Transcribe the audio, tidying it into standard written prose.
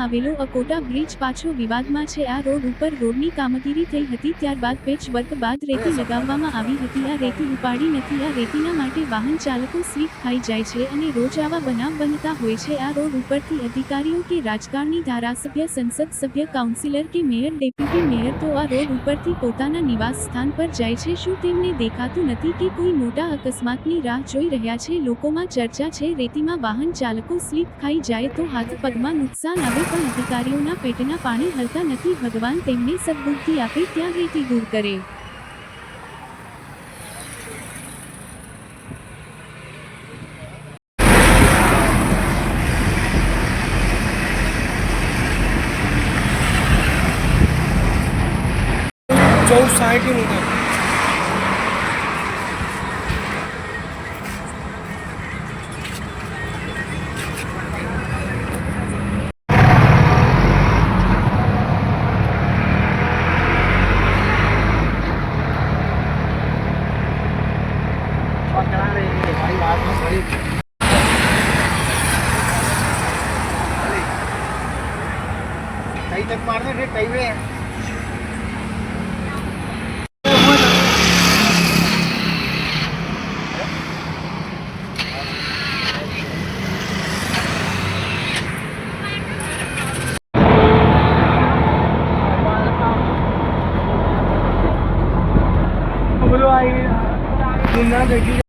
આવેલો અકોટા બ્રિજ પાછો વિવાદમાં છે। આ રોડ ઉપર રોડની કામગીરી થઈ હતી, ત્યારબાદ પેચ વર્ક બાદ રેતી લગાવવામાં આવી હતી। આ રેતી ઉપાડી નથી। આ રેતીના માટે વાહન ચાલકો સ્લીપ ખાઈ જાય છે અને રોજ આવા બનાવ બનતા હોય છે। આ રોડ ઉપરથી અધિકારીઓ કે રાજકારણી, ધારાસભ્ય, સંસદ સભ્ય, કાઉન્સિલર કે મેયર, ડેપ્યુટી મેયર તો આ રોડ ઉપરથી પોતાના નિવાસ સ્થાન પર જાય છે। શું તેમને દેખાતું નથી કે કોઈ મોટા અકસ્માતની રાહ જોઈ રહ્યા છે? લોકોમાં ચર્ચા છે, રેતીમાં વાહન ચાલકો સ્લીપ ખાઈ જાય તો હાથ પગમાં નુકસાન આવે, પણ અધિકારીઓના પેટના પાણી હલતા નથી। ભગવાન તેમને સદબુદ્ધિ આપે, ત્યાં રેતી દૂર કરે। कई तक मारने थे कई में